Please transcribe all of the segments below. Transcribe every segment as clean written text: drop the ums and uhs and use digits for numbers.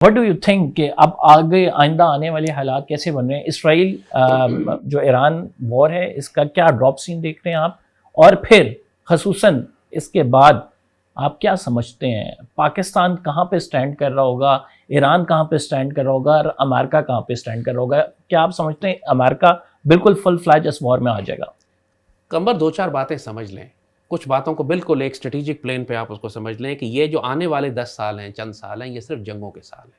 What do you think کہ اب آگے آئندہ آنے والے حالات کیسے بن رہے ہیں؟ اسرائیل جو ایران وار ہے اس کا کیا ڈراپ سین دیکھ رہے ہیں آپ؟ اور پھر خصوصاً اس کے بعد آپ کیا سمجھتے ہیں پاکستان کہاں پہ سٹینڈ کر رہا ہوگا، ایران کہاں پہ سٹینڈ کر رہا ہوگا، اور امریکہ کہاں پہ سٹینڈ کر رہا ہوگا؟ کیا آپ سمجھتے ہیں امریکہ بالکل فل فلیج اس وار میں آ جائے گا؟ کمبر دو چار باتیں سمجھ لیں، کچھ باتوں کو بالکل ایک اسٹریٹجک پلین پہ آپ اس کو سمجھ لیں کہ یہ جو آنے والے 10 سال ہیں، چند سال ہیں، یہ صرف جنگوں کے سال ہیں۔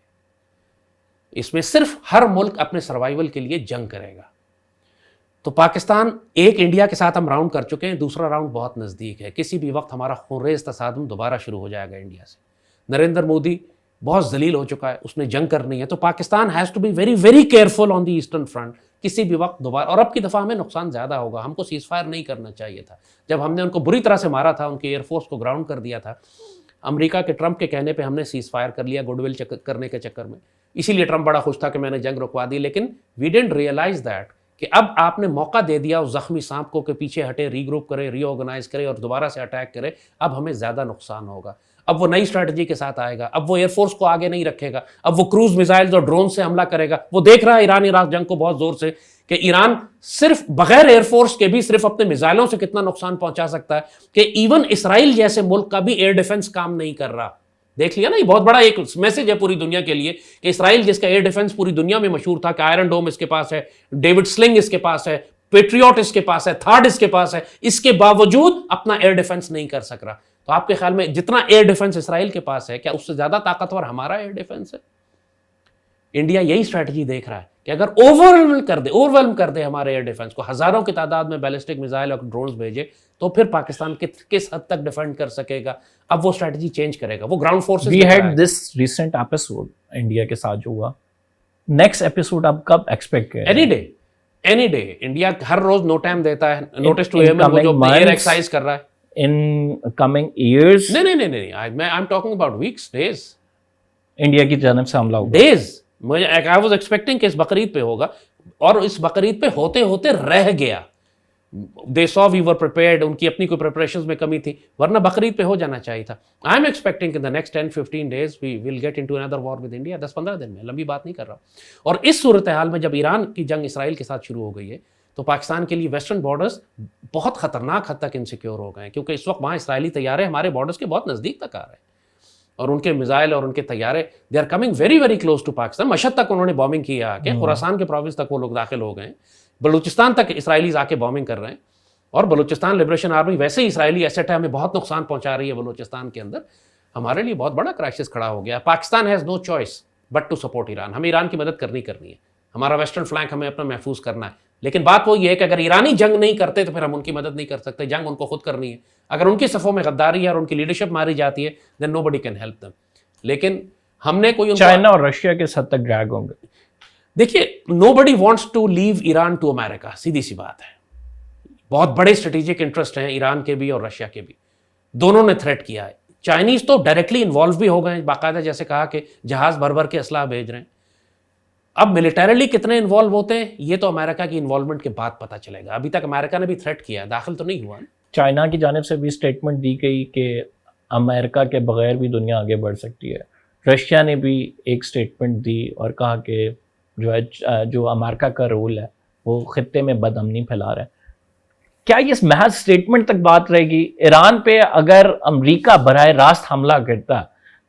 اس میں صرف ہر ملک اپنے سروائیول کے لیے جنگ کرے گا۔ تو پاکستان ایک انڈیا کے ساتھ ہم راؤنڈ کر چکے ہیں، دوسرا راؤنڈ بہت نزدیک ہے، کسی بھی وقت ہمارا خونریز تصادم دوبارہ شروع ہو جائے گا انڈیا سے۔ نریندر مودی بہت ذلیل ہو چکا ہے، اس نے جنگ کرنی ہے، تو Pakistan has to be very very careful on the eastern front, کسی بھی وقت دوبارہ۔ اور اب کی دفعہ ہمیں نقصان زیادہ ہوگا، ہم کو سیز فائر نہیں کرنا چاہیے تھا۔ جب ہم نے ان کو بری طرح سے مارا تھا، ان کی ایئر فورس کو گراؤنڈ کر دیا تھا، امریکہ کے ٹرمپ کے کہنے پہ ہم نے سیز فائر کر لیا گڈ ول کرنے کے چکر میں، اسی لیے ٹرمپ بڑا خوش تھا کہ میں نے جنگ رکوا دی۔ لیکن وی ڈنٹ ریئلائز دیٹ کہ اب آپ نے موقع دے دیا اس زخمی سانپ کو کہ پیچھے ہٹے، ری گروپ کرے، ری آرگنائز کرے اور دوبارہ سے اٹیک کرے۔ اب ہمیں زیادہ نقصان ہوگا، اب وہ نئی اسٹریٹجی کے ساتھ آئے گا، اب وہ ایئر فورس کو آگے نہیں رکھے گا، اب وہ کروز میزائلز اور ڈرون سے حملہ کرے گا۔ وہ دیکھ رہا ہے ایران عراق جنگ کو بہت زور سے کہ ایران صرف بغیر ایئر فورس کے بھی صرف اپنے میزائلوں سے کتنا نقصان پہنچا سکتا ہے، کہ ایون اسرائیل جیسے ملک کا بھی ایئر ڈیفنس کام نہیں کر رہا۔ دیکھ لیا نا، یہ بہت بڑا ایک میسج ہے پوری دنیا کے لیے کہ اسرائیل جس کا ایئر ڈیفنس پوری دنیا میں مشہور تھا کہ آئرن ڈوم اس کے پاس ہے، ڈیوڈ سلنگ اس کے پاس ہے، پیٹریوٹ اس کے پاس ہے، تھارڈ اس کے پاس ہے، اس کے باوجود اپنا ایئر ڈیفنس نہیں کر سک رہا۔ تو آپ کے خیال میں جتنا ایئر ڈیفنس اسرائیل کے پاس ہے، کیا اس سے زیادہ طاقتور ہمارا ایئر ڈیفنس ہے؟ انڈیا یہی اسٹریٹجی دیکھ رہا ہے کہ اگر اوورولم کر دے ہمارے ایئر ڈیفنس کو، ہزاروں کی تعداد میں بیلسٹک میزائل اور ڈرونز بھیجے، تو پھر پاکستان کس حد تک ڈیفینڈ کر سکے گا؟ اب وہ اسٹریٹجی چینج کرے گا، وہ ground forces. We had this recent episode India کے ساتھ جو ہوا، نیکسٹ ایپیسوڈ اب کب ایکسپیکٹ کریں؟ اینی ڈے انڈیا ہر روز نو ٹائم دیتا ہے، نوٹس ٹو ایئرمین، وہ جو ایئر ایکسرسائز کر رہا ہے ان کمنگ ایئرز۔ نہیں، I'm talking about weeks, days, India کی جانب سے حملہ ہوگا، ڈیز۔ آئی واز ایکسپیکٹنگ کہ اس بقرعید پہ ہوگا، اور اس بقرعید پہ ہوتے ہوتے رہ گیا۔ دے سو وی ور پریپیئرڈ، ان کی اپنی کوئی پریپریشنز میں کمی تھی، ورنہ بقرعید پہ ہو جانا چاہیے تھا۔ I am expecting in the next 10-15 days we will get into another war with India، 10-15 دن میں، لمبی بات نہیں کر رہا۔ اور اس صورتحال میں جب ایران کی جنگ اسرائیل کے ساتھ شروع ہو گئی ہے، تو پاکستان کے لیے ویسٹرن بارڈرز بہت خطرناک حد تک انسیکیور ہو گئے ہیں، کیونکہ اس وقت وہاں اسرائیلی طیارے ہمارے بارڈرز کے بہت نزدیک تک آ رہے ہیں، اور ان کے میزائل اور ان کے طیارے they are coming very very close to Pakistan. مشہد تک انہوں نے بامبنگ کی ہے، کہ خراسان کے پروونس تک وہ لوگ داخل ہو گئے ہیں، بلوچستان تک اسرائیلیز آ کے بامبنگ کر رہے ہیں، اور بلوچستان لبریشن آرمی ویسے ہی اسرائیلی ایسٹ ہے، ہمیں بہت نقصان پہنچا رہی ہے بلوچستان کے اندر۔ ہمارے لیے بہت بڑا کرائسس کھڑا ہو گیا۔ Pakistan has no choice but to support Iran, ہمیں ایران کی مدد کرنی ہے، ہمارا ویسٹرن فلینک ہمیں اپنا محفوظ کرنا ہے۔ لیکن بات وہ یہ ہے کہ اگر ایرانی جنگ نہیں کرتے تو پھر ہم ان کی مدد نہیں کر سکتے، جنگ ان کو خود کرنی ہے۔ اگر ان کی صفوں میں غداری ہے اور ان کی لیڈرشپ ماری جاتی ہے، دین نو بڈی کین ہیلپ دم۔ لیکن ہم نے کوئی چائنا اور رشیا کے حد تک ڈریگ ہوں گے۔ دیکھیے، nobody wants to leave Iran to America, سیدھی سی بات ہے۔ بہت بڑے اسٹریٹجک انٹرسٹ ہیں ایران کے بھی اور رشیا کے بھی، دونوں نے تھریٹ کیا ہے۔ چائنیز تو ڈائریکٹلی انوالو بھی ہو گئے ہیں، باقاعدہ جیسے کہا کہ جہاز بھر بھر کے اسلحہ بھیج رہے ہیں۔ اب ملیٹریلی کتنے انوالو ہوتے ہیں یہ تو امریکہ کی انوالومنٹ کے بعد پتہ چلے گا، ابھی تک امریکہ نے بھی تھریٹ کیا ہے، داخل تو نہیں ہوا۔ چائنا کی جانب سے بھی اسٹیٹمنٹ دی گئی کہ امریکہ کے بغیر بھی دنیا آگے بڑھ سکتی ہے۔ رشیا نے بھی ایک اسٹیٹمنٹ دی اور کہا کہ جو امریکہ کا رول ہے وہ خطے میں بد امنی پھیلا رہا ہے۔ کیا یہ محض اسٹیٹمنٹ تک بات رہے گی؟ ایران پہ اگر امریکہ براہ راست حملہ کرتا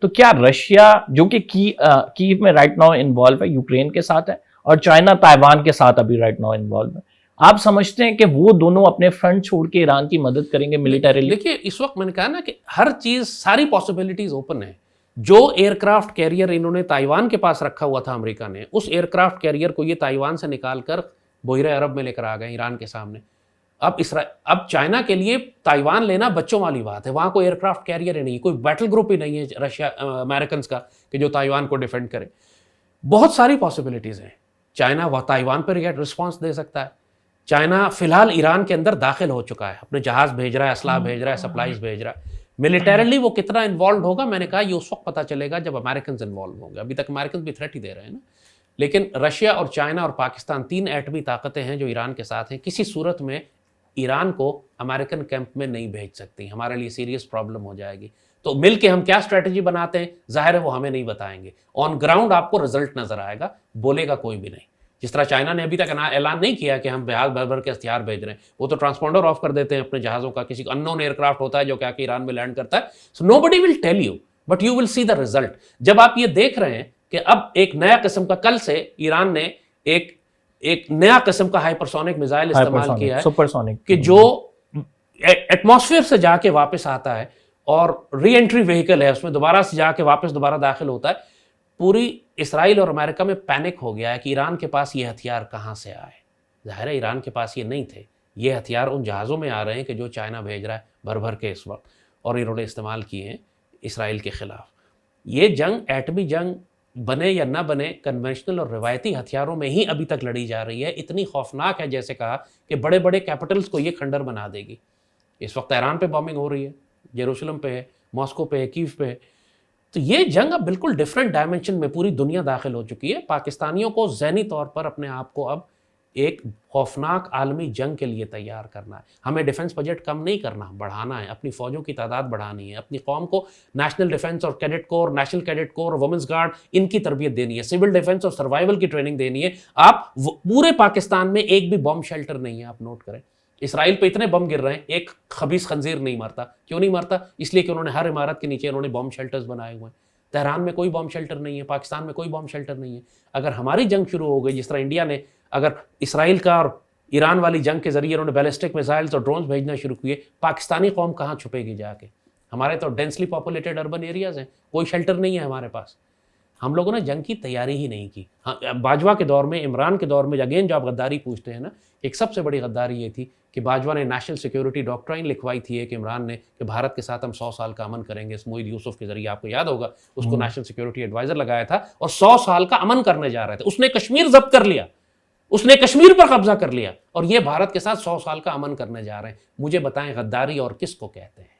تو کیا رشیا، جو کہ کیو میں رائٹ ناؤ انوالو ہے، یوکرین کے ساتھ ہے، اور چائنا تائیوان کے ساتھ ابھی رائٹ ناؤ انوالو ہے، آپ سمجھتے ہیں کہ وہ دونوں اپنے فرنٹ چھوڑ کے ایران کی مدد کریں گے ملیٹریلی؟ دیکھیے، اس وقت میں نے کہا نا کہ ہر چیز، ساری پاسبلٹیز اوپن ہیں۔ جو ایئر کرافٹ کیریئر انہوں نے تائیوان کے پاس رکھا ہوا تھا امریکہ نے، اس ایئر کرافٹ کیریئر کو یہ تائیوان سے نکال کر بحیرہ عرب میں لے کر آ گئے ایران کے سامنے۔ اب چائنا کے لیے تائیوان لینا بچوں والی بات ہے، وہاں کوئی ایئر کرافٹ کیریئر ہی نہیں، کوئی بیٹل گروپ ہی نہیں ہے رشیا امریکنز کا کہ جو تائیوان کو ڈیفینڈ کرے۔ بہت ساری پاسبلٹیز ہیں۔ چائنا وہ تائیوان پر رسپانس دے سکتا ہے۔ چائنا فی الحال ایران کے اندر داخل ہو چکا ہے، اپنے جہاز بھیج رہا ہے، اسلحہ بھیج رہا ہے، سپلائیز بھیج رہا ہے۔ ملیٹریلی وہ کتنا انوالوڈ ہوگا، میں نے کہا یہ اس وقت پتہ چلے گا جب امریکنز انوالو ہوں گے۔ ابھی تک امریکنز بھی تھریٹ ہی دے رہے ہیں نا۔ لیکن رشیا اور چائنا اور پاکستان، تین ایٹمی طاقتیں ہیں جو ایران کے ساتھ ہیں، کسی صورت میں ایران کو امریکن کیمپ میں نہیں بھیج سکتی، ہمارے لیے سیریس پرابلم ہو جائے گی۔ تو مل کے ہم کیا اسٹریٹجی بناتے ہیں ظاہر ہے وہ ہمیں نہیں بتائیں گے. آن گراؤنڈ آپ کو رزلٹ نظر آئے گا, بولے گا کوئی بھی نہیں. جس طرح چائنا نے ابھی تک اعلان نہیں کیا کہ ہم جہاز بھر بھر کے ہتھیار بھیج رہے ہیں, وہ تو ٹرانسپونڈر آف کر دیتے ہیں اپنے جہازوں کا. کسی ان نون ایئر کرافٹ ہوتا ہے جو کہ ایران میں لینڈ کرتا ہے. So nobody will tell you but you will see the result. جب آپ یہ دیکھ رہے ہیں کہ اب ایک نیا قسم کا, کل سے ایران نے ایک نیا قسم کا ہائپرسونک میزائل استعمال کیا ہے سپر سونک, کہ جو ایٹماسفیئر سے جا کے واپس آتا ہے اور ری انٹری وہیکل ہے, اس میں دوبارہ سے جا کے واپس دوبارہ داخل ہوتا ہے. پوری اسرائیل اور امریکہ میں پینک ہو گیا ہے کہ ایران کے پاس یہ ہتھیار کہاں سے آئے. ظاہر ہے ایران کے پاس یہ نہیں تھے, یہ ہتھیار ان جہازوں میں آ رہے ہیں کہ جو چائنا بھیج رہا ہے بھر بھر کے اس وقت, اور انہوں نے استعمال کیے ہیں اسرائیل کے خلاف. یہ جنگ ایٹمی جنگ بنے یا نہ بنے, کنونشنل اور روایتی ہتھیاروں میں ہی ابھی تک لڑی جا رہی ہے. اتنی خوفناک ہے جیسے کہا کہ بڑے بڑے کیپٹلز کو یہ کھنڈر بنا دے گی. اس وقت ایران پہ بامبنگ ہو رہی ہے, یروشلم پہ ہے, ماسکو پہ ہے, کیو پہ ہے. تو یہ جنگ اب بالکل ڈیفرنٹ ڈائمنشن میں پوری دنیا داخل ہو چکی ہے. پاکستانیوں کو ذہنی طور پر اپنے آپ کو اب ایک خوفناک عالمی جنگ کے لیے تیار کرنا ہے. ہمیں ڈیفنس بجٹ کم نہیں کرنا, بڑھانا ہے. اپنی فوجوں کی تعداد بڑھانی ہے. اپنی قوم کو نیشنل ڈیفنس اور کیڈٹ کور, نیشنل کیڈٹ کور, وومنس گارڈ, ان کی تربیت دینی ہے. سول ڈیفنس اور سروائیول کی ٹریننگ دینی ہے. آپ پورے پاکستان میں ایک بھی بم شیلٹر نہیں ہے, آپ نوٹ کریں. اسرائیل پہ اتنے بم گر رہے ہیں, ایک خبیث خنزیر نہیں مرتا. کیوں نہیں مرتا؟ اس لیے کہ انہوں نے ہر عمارت کے نیچے انہوں نے بم شیلٹرز بنائے ہوئے ہیں. تہران میں کوئی بم شیلٹر نہیں ہے, پاکستان میں کوئی بم شیلٹر نہیں ہے. اگر ہماری جنگ شروع ہو گئی, جس طرح انڈیا نے اگر اسرائیل کا اور ایران والی جنگ کے ذریعے انہوں نے بیلسٹک میزائلز اور ڈرونز بھیجنا شروع کیے, پاکستانی قوم کہاں چھپے گی جا کے؟ ہمارے تو ڈینسلی پاپولیٹڈ اربن ایریاز ہیں, کوئی شیلٹر نہیں ہے ہمارے پاس. ہم لوگوں نے جنگ کی تیاری ہی نہیں کی. باجوہ کے دور میں, عمران کے دور میں, اگین جو آپ غداری پوچھتے ہیں نا, ایک سب سے بڑی غداری یہ تھی کہ باجوہ نے نیشنل سیکیورٹی ڈاکٹرائن لکھوائی تھی ایک عمران نے کہ بھارت کے ساتھ ہم 100 سال کا امن کریں گے. موئید یوسف کے ذریعے, آپ کو یاد ہوگا, اس کو نیشنل سیکیورٹی ایڈوائزر لگایا تھا اور 100 سال کا امن کرنے جا رہے تھے. اس نے کشمیر ضبط کر لیا, اس نے کشمیر پر قبضہ کر لیا, اور یہ بھارت کے ساتھ 100 سال کا امن کرنے جا رہے ہیں. مجھے بتائیں غداری اور کس کو کہتے ہیں؟